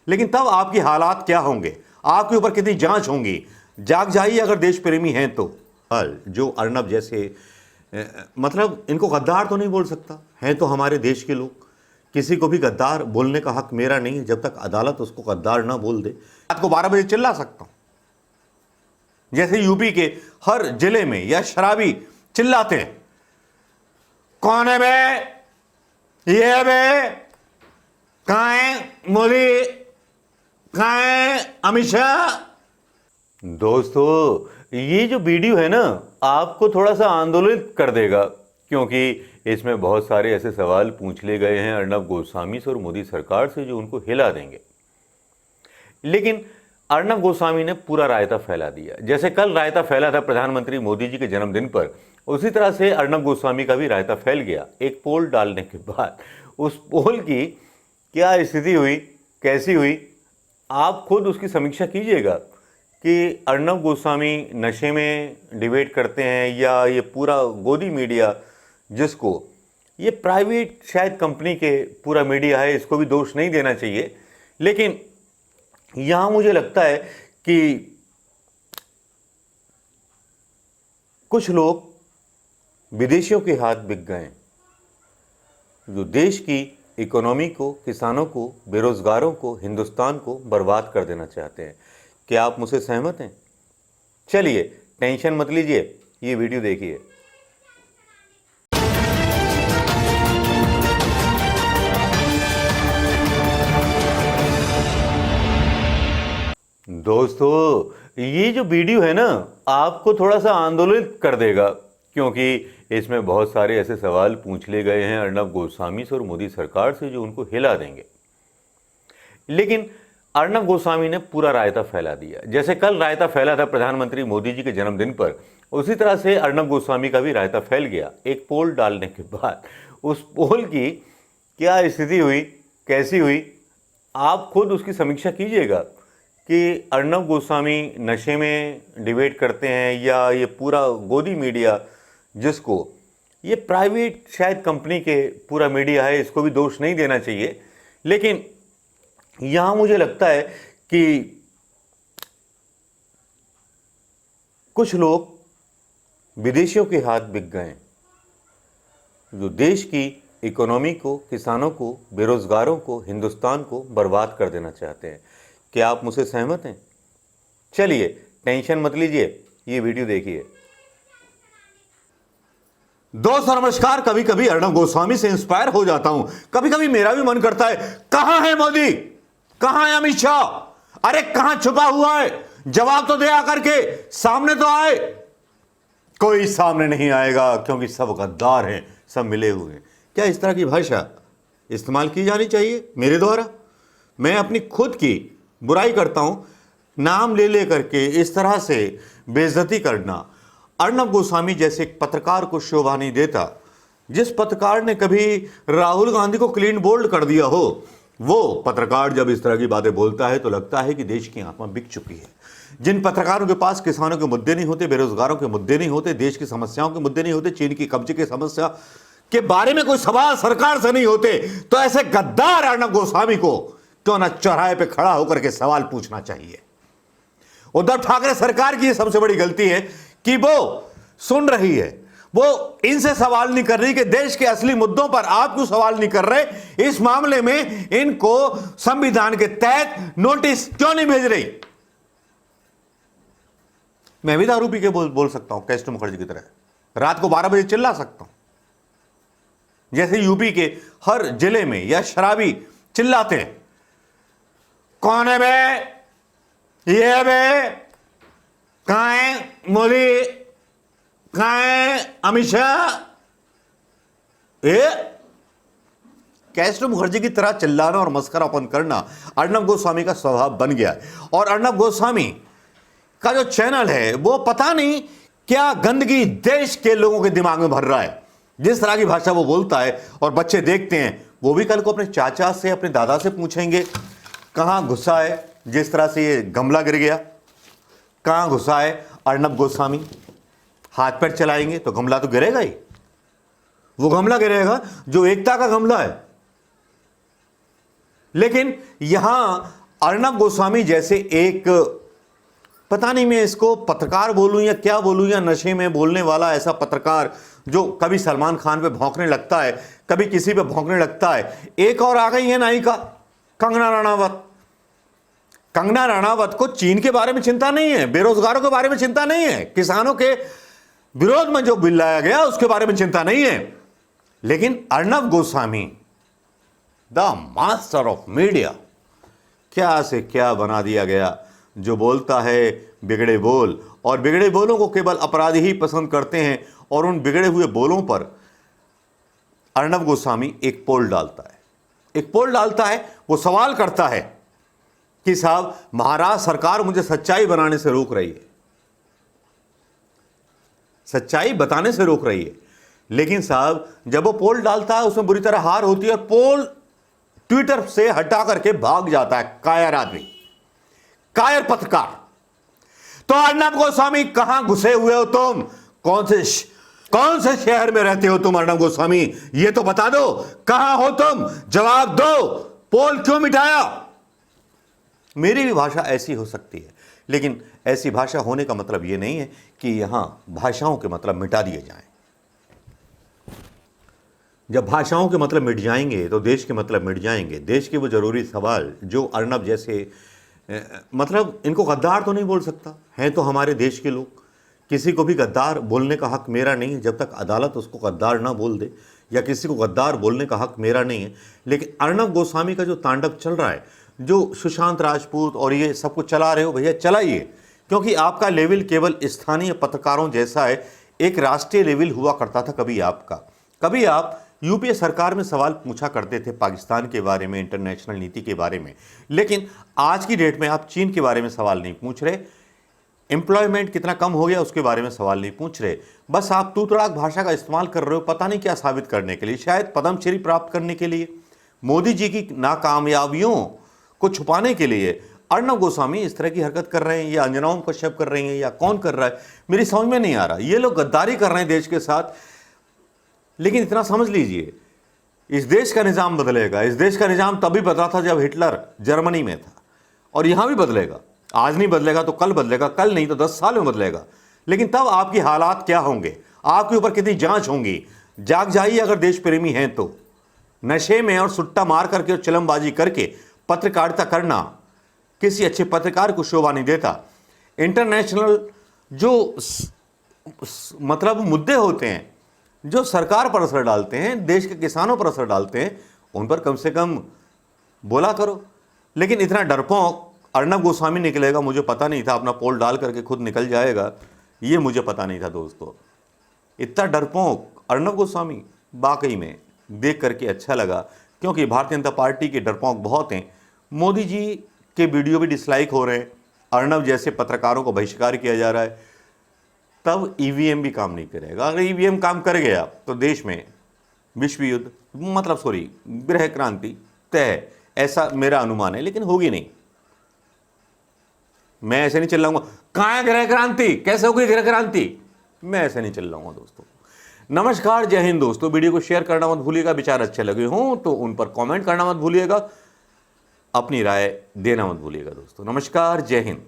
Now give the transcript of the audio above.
लेकिन तब आपकी हालात क्या होंगे, आपके ऊपर कितनी जांच होंगी। जाग जाइए अगर देश प्रेमी हैं तो। जो अर्नब जैसे मतलब इनको गद्दार तो नहीं बोल सकता, हैं तो हमारे देश के लोग। किसी को भी गद्दार बोलने का हक मेरा नहीं है जब तक अदालत उसको गद्दार ना बोल दे। रात को 12 बजे चिल्ला सकता हूं, जैसे यूपी के हर जिले में या शराबी चिल्लाते हैं, कौन है बे, ये बे, कहां है मोदी, कहां है अमित शाह। दोस्तों, ये जो वीडियो है ना, आपको थोड़ा सा आंदोलित कर देगा, क्योंकि इसमें बहुत सारे ऐसे सवाल पूछ लिए गए हैं अर्नब गोस्वामी से और मोदी सरकार से जो उनको हिला देंगे। लेकिन अर्नब गोस्वामी ने पूरा रायता फैला दिया। जैसे कल रायता फैला था प्रधानमंत्री मोदी जी के जन्मदिन पर, उसी तरह से अर्नब गोस्वामी का भी रायता फैल गया एक पोल डालने के बाद। उस पोल की क्या स्थिति हुई, कैसी हुई, आप खुद उसकी समीक्षा कीजिएगा कि अर्नब गोस्वामी नशे में डिबेट करते हैं या ये पूरा गोदी मीडिया, जिसको ये प्राइवेट शायद कंपनी के पूरा मीडिया है, इसको भी दोष नहीं देना चाहिए। लेकिन यहाँ मुझे लगता है कि कुछ लोग विदेशियों के हाथ बिक गए, जो देश की इकोनॉमी को, किसानों को, बेरोजगारों को, हिंदुस्तान को बर्बाद कर देना चाहते हैं। क्या आप मुझसे सहमत हैं? चलिए, टेंशन मत लीजिए, ये वीडियो देखिए। दोस्तों, ये जो वीडियो है ना, आपको थोड़ा सा आंदोलित कर देगा, क्योंकि इसमें बहुत सारे ऐसे सवाल पूछ लिए गए हैं अर्नब गोस्वामी से और मोदी सरकार से जो उनको हिला देंगे। लेकिन अर्नब गोस्वामी ने पूरा रायता फैला दिया। जैसे कल रायता फैला था प्रधानमंत्री मोदी जी के जन्मदिन पर, उसी तरह से अर्नब गोस्वामी का भी रायता फैल गया एक पोल डालने के बाद। उस पोल की क्या स्थिति हुई, कैसी हुई, आप खुद उसकी समीक्षा कीजिएगा कि अर्नब गोस्वामी नशे में डिबेट करते हैं या ये पूरा गोदी मीडिया, जिसको ये प्राइवेट शायद कंपनी के पूरा मीडिया है, इसको भी दोष नहीं देना चाहिए। लेकिन यहाँ मुझे लगता है कि कुछ लोग विदेशियों के हाथ बिक गए, जो देश की इकोनॉमी को, किसानों को, बेरोजगारों को, हिंदुस्तान को बर्बाद कर देना चाहते हैं। क्या आप मुझसे सहमत हैं? चलिए, टेंशन मत लीजिए, ये वीडियो देखिए। दोस्तों नमस्कार। कभी कभी अर्नब गोस्वामी से इंस्पायर हो जाता हूं, कभी कभी मेरा भी मन करता है, कहां है मोदी, कहां है अमित शाह, अरे कहां छुपा हुआ है, जवाब तो दे आकर के, सामने तो आए। कोई सामने नहीं आएगा, क्योंकि सब गद्दार हैं, सब मिले हुए हैं। क्या इस तरह की भाषा इस्तेमाल की जानी चाहिए मेरे द्वारा? मैं अपनी खुद की बुराई करता हूं, नाम ले ले करके इस तरह से बेइज्जती करना अर्नब गोस्वामी जैसे एक पत्रकार को शोभा नहीं देता। जिस पत्रकार ने कभी राहुल गांधी को क्लीन बोल्ड कर दिया हो, वो पत्रकार जब इस तरह की बातें बोलता है तो लगता है कि देश की आत्मा बिक चुकी है। जिन पत्रकारों के पास किसानों के मुद्दे नहीं होते, बेरोजगारों के मुद्दे नहीं होते, देश की समस्याओं के मुद्दे नहीं होते, चीन की कब्जे की समस्या के बारे में कोई सवाल सरकार से नहीं होते, तो ऐसे गद्दार अर्नब गोस्वामी को क्यों ना चौराहे पे खड़ा होकर के सवाल पूछना चाहिए। उद्धव ठाकरे सरकार की सबसे बड़ी गलती है कि वो सुन रही है, वो इनसे सवाल नहीं कर रही कि देश के असली मुद्दों पर आप क्यों सवाल नहीं कर रहे। इस मामले में इनको संविधान के तहत नोटिस क्यों नहीं भेज रही। मैं भी दारू पी के बोल सकता हूं कैस्टो मुखर्जी की तरह, रात को 12 बजे चिल्ला सकता हूं, जैसे यूपी के हर जिले में या शराबी चिल्लाते हैं, कौन है बे, ये बे, कहां है मोदी, कहां है अमित शाह। कैस्टो मुखर्जी की तरह चिल्लाना और मस्करापन करना अर्नब गोस्वामी का स्वभाव बन गया है। और अर्नब गोस्वामी का जो चैनल है वो पता नहीं क्या गंदगी देश के लोगों के दिमाग में भर रहा है। जिस तरह की भाषा वो बोलता है और बच्चे देखते हैं, वो भी कल को अपने चाचा से, अपने दादा से पूछेंगे कहां घुसा है। जिस तरह से ये गमला गिर गया, कहां घुसा है अर्नब गोस्वामी, हाथ पैर चलाएंगे तो गमला तो गिरेगा ही। वो गमला गिरेगा जो एकता का गमला है। लेकिन यहां अर्णब गोस्वामी जैसे एक, पता नहीं मैं इसको पत्रकार बोलूं या क्या बोलूं, या नशे में बोलने वाला ऐसा पत्रकार जो कभी सलमान खान पे भौंकने लगता है, कभी किसी पे भौंकने लगता है। एक और आ गई है नायिका कंगना रनावत। कंगना रनावत को चीन के बारे में चिंता नहीं है, बेरोजगारों के बारे में चिंता नहीं है, किसानों के विरोध में जो बिल लाया गया उसके बारे में चिंता नहीं है। लेकिन Arnab Goswami, the master of media, क्या से क्या बना दिया गया। जो बोलता है बिगड़े बोल, और बिगड़े बोलों को केवल अपराधी ही पसंद करते हैं। और उन बिगड़े हुए बोलों पर अर्णब गोस्वामी एक पोल डालता है, वो सवाल करता है कि साहब महाराष्ट्र सरकार मुझे सच्चाई बनाने से रोक रही है, सच्चाई बताने से रोक रही है। लेकिन साहब जब वो पोल डालता है उसमें बुरी तरह हार होती है और पोल ट्विटर से हटा करके भाग जाता है कायर आदमी, कायर पत्रकार। तो अर्णब गोस्वामी कहां घुसे हुए हो तुम? कौन से शहर में रहते हो तुम अर्णब गोस्वामी? ये तो बता दो, कहां हो तुम? जवाब दो। पोल क्यों मिटाया? मेरी भी भाषा ऐसी हो सकती है, लेकिन ऐसी भाषा होने का मतलब यह नहीं है कि यहां भाषाओं के मतलब मिटा दिए जाएं। जब भाषाओं के मतलब मिट जाएंगे तो देश के मतलब मिट जाएंगे। देश के वो जरूरी सवाल जो अर्णब जैसे, मतलब इनको गद्दार तो नहीं बोल सकता, हैं तो हमारे देश के लोग। किसी को भी गद्दार बोलने का हक मेरा नहीं है जब तक अदालत उसको गद्दार ना बोल दे, या किसी को गद्दार बोलने का हक मेरा नहीं है। लेकिन अर्णब गोस्वामी का जो तांडव चल रहा है, जो सुशांत राजपूत और ये सब कुछ चला रहे हो, भैया चलाइए, क्योंकि आपका लेवल केवल स्थानीय पत्रकारों जैसा है। एक राष्ट्रीय लेवल हुआ करता था कभी आपका। कभी आप यूपीए सरकार में सवाल पूछा करते थे पाकिस्तान के बारे में, इंटरनेशनल नीति के बारे में। लेकिन आज की डेट में आप चीन के बारे में सवाल नहीं पूछ रहे, एम्प्लॉयमेंट कितना कम हो गया उसके बारे में सवाल नहीं पूछ रहे। बस आप तू तड़ाक भाषा का इस्तेमाल कर रहे हो, पता नहीं क्या साबित करने के लिए, शायद पद्मश्री प्राप्त करने के लिए, मोदी जी की नाकामयाबियों को छुपाने के लिए। अर्णब गोस्वामी इस तरह की हरकत कर रहे हैं, या अंजनाओं कश्यप कर रही हैं, या कौन कर रहा है, मेरी समझ में नहीं आ रहा। ये लोग गद्दारी कर रहे हैं देश के साथ। लेकिन इतना समझ लीजिए, इस देश का निजाम बदलेगा। इस देश का निजाम तभी बदला था जब हिटलर जर्मनी में था, और यहां भी बदलेगा। आज नहीं बदलेगा तो कल बदलेगा, कल नहीं तो 10 साल में बदलेगा। लेकिन तब आपकी हालात क्या होंगे, आपके ऊपर कितनी जांच होंगी। जाग जाइए अगर देश प्रेमी हैं तो। नशे में और सुट्टा मार करके और चिलमबाजी करके पत्रकारिता करना किसी अच्छे पत्रकार को शोभा नहीं देता। इंटरनेशनल जो मतलब मुद्दे होते हैं, जो सरकार पर असर डालते हैं, देश के किसानों पर असर डालते हैं, उन पर कम से कम बोला करो। लेकिन इतना डरपोक अर्णब गोस्वामी निकलेगा, मुझे पता नहीं था। अपना पोल डाल करके खुद निकल जाएगा, ये मुझे पता नहीं था दोस्तों। इतना डरपोक अर्णब गोस्वामी वाकई में देख करके अच्छा लगा, क्योंकि भारतीय जनता पार्टी के डरपोक बहुत हैं। मोदी जी के वीडियो भी डिसलाइक हो रहे हैं, अर्णब जैसे पत्रकारों को बहिष्कार किया जा रहा है। तब ईवीएम भी काम नहीं करेगा। अगर ईवीएम काम कर गया तो देश में विश्व युद्ध, मतलब सॉरी गृह क्रांति तय है, ऐसा मेरा अनुमान है। लेकिन होगी नहीं, मैं ऐसे नहीं चिल्लाऊंगा कहां है गृह क्रांति, कैसे होगी गृह क्रांति, मैं ऐसे नहीं चिल्लाऊंगा दोस्तों। नमस्कार, जय हिंद दोस्तों। वीडियो को शेयर करना मत भूलिएगा, विचार अच्छे लगे हों तो उन पर कमेंट करना मत भूलिएगा, अपनी राय देना मत भूलिएगा दोस्तों। नमस्कार, जय हिंद।